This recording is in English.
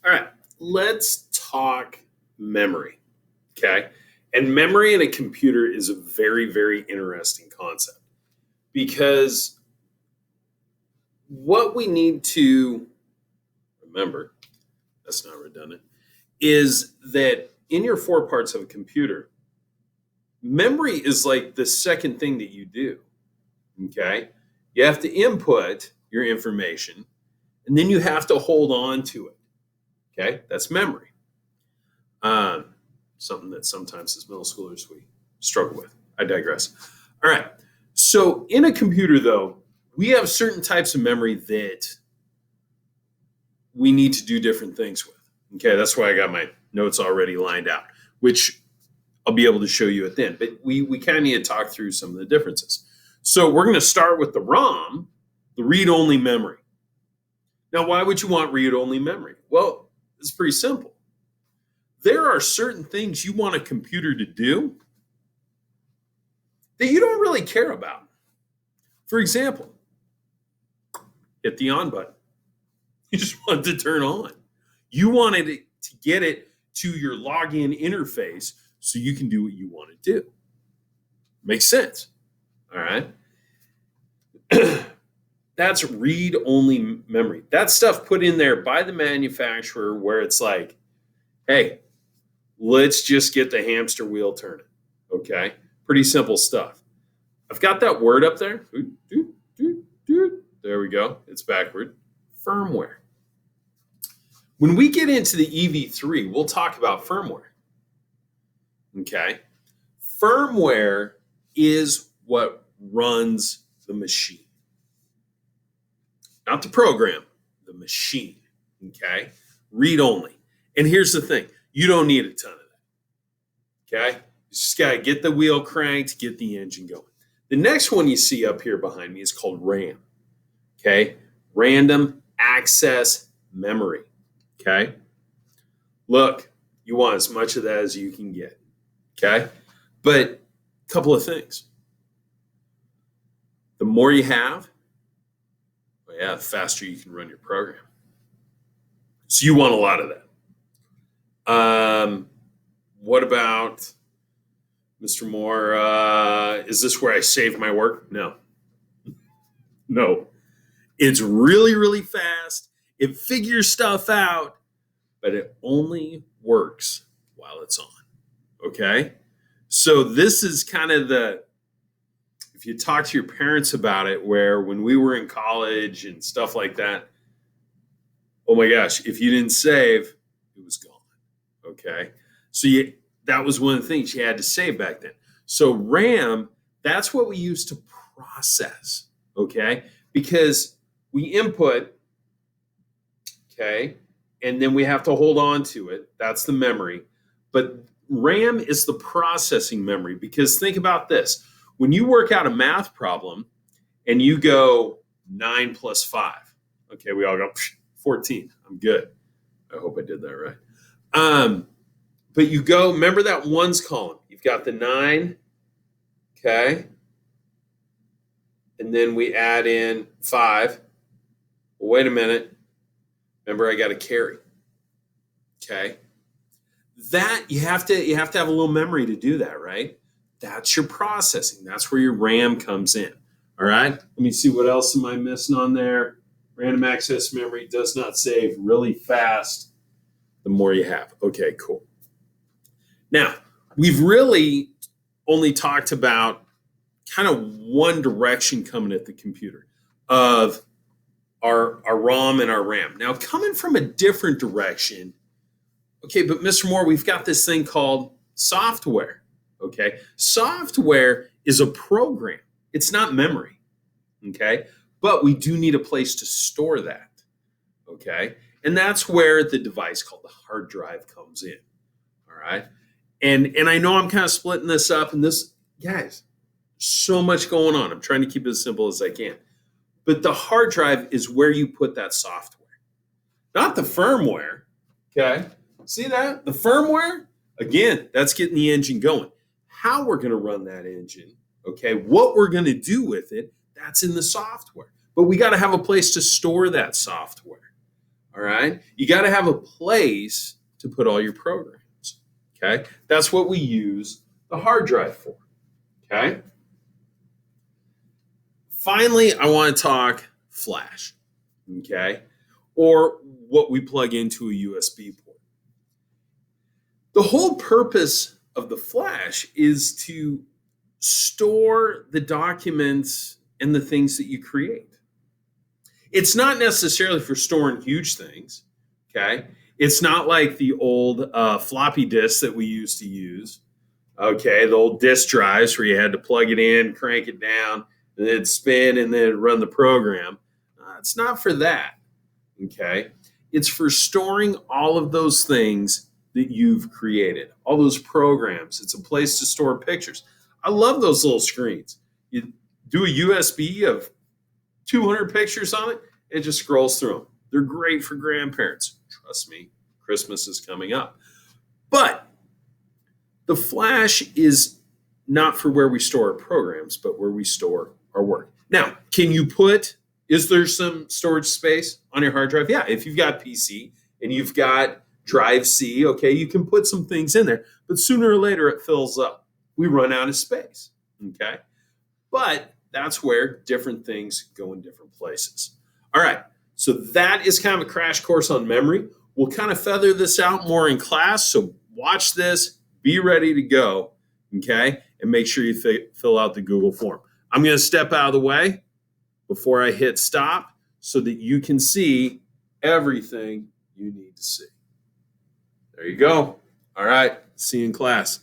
All right, let's talk memory. Okay. And memory in a computer is a very, very interesting concept because what we need to remember, that's not redundant, is that in your four parts of a computer, memory is like the second thing that you do. Okay. You have to input your information and then you have to hold on to it. Okay. That's memory. Um, Something that sometimes as middle schoolers we struggle with. I digress. All right. So in a computer, though, we have certain types of memory that we need to do different things with. Okay, that's why I got my notes already lined out, which I'll be able to show you at the end. But we kind of need to talk through some of the differences. So we're going to start with the ROM, the read-only memory. Now, why would you want read-only memory? Well, it's pretty simple. There are certain things you want a computer to do that you don't really care about. For example, hit the on button. You just want it to turn on. You wanted it to get it to your login interface so you can do what you want to do. Makes sense. All right. That's read only memory. That's stuff put in there by the manufacturer where it's like, hey, let's just get the hamster wheel turning. Okay. Pretty simple stuff. I've got that word up there. There we go. It's backward. Firmware. When we get into the EV3, we'll talk about firmware. Okay. Firmware is what runs the machine. Not the program, the machine. Okay. Read only. And here's the thing, you don't need a ton of that. Okay. You just got to get the wheel cranked, get the engine going. The next one you see up here behind me is called RAM. Okay. Random access memory. Okay. Look, you want as much of that as you can get. Okay. But a couple of things. The more you have, well, yeah, the faster you can run your program. So you want a lot of that. What about Mr. Moore? Is this where I save my work? No. No. It's really, really fast. It figures stuff out, but it only works while it's on. Okay? So this is kind of if you talk to your parents about it, where when we were in college and stuff like that, oh my gosh, if you didn't save, it was gone. Okay? So that was one of the things you had to save back then. So RAM, that's what we use to process. Okay? Because we input, okay, and then we have to hold on to it. That's the memory. But RAM is the processing memory, because think about this. When you work out a math problem and you go 9 plus 5, okay, we all go 14. I'm good. I hope I did that right. But you go, remember that ones column. You've got the 9, okay, and then we add in 5. Well, wait a minute. Remember, I got to carry. Okay. That you have to have a little memory to do that, right? That's your processing. That's where your RAM comes in. All right. Let me see, what else am I missing on there? Random access memory does not save, really fast the more you have. Okay, cool. Now, we've really only talked about kind of one direction coming at the computer of our ROM and our RAM. Now, coming from a different direction, okay, but Mr. Moore, we've got this thing called software. Okay, software is a program. It's not memory. Okay, but we do need a place to store that. Okay, and that's where the device called the hard drive comes in. All right, and I know I'm kind of splitting this up, and this, guys, so much going on. I'm trying to keep it as simple as I can. But the hard drive is where you put that software, not the firmware. Okay, see that? The firmware, again, that's getting the engine going. How we're going to run that engine, okay, what we're going to do with it, that's in the software. But we got to have a place to store that software. All right. You got to have a place to put all your programs. Okay. That's what we use the hard drive for. Okay. Finally, I want to talk flash. Okay. Or what we plug into a USB port. The whole purpose of the flash is to store the documents and the things that you create. It's not necessarily for storing huge things. Okay. It's not like the old floppy disks that we used to use. Okay. The old disk drives where you had to plug it in, crank it down, and then it'd spin and then it'd run the program. It's not for that. Okay. It's for storing all of those things that you've created, all those programs. It's a place to store pictures. I love those little screens. You do a USB of 200 pictures on it, it just scrolls through them. They're great for grandparents. Trust me, Christmas is coming up. But the flash is not for where we store our programs, but where we store our work. Now, is there some storage space on your hard drive? Yeah, if you've got PC and you've got drive C, okay, you can put some things in there, but sooner or later it fills up. We run out of space, okay? But that's where different things go in different places. All right, so that is kind of a crash course on memory. We'll kind of feather this out more in class, so watch this, be ready to go, okay? And make sure you fill out the Google form. I'm going to step out of the way before I hit stop so that you can see everything you need to see. There you go. All right, see you in class.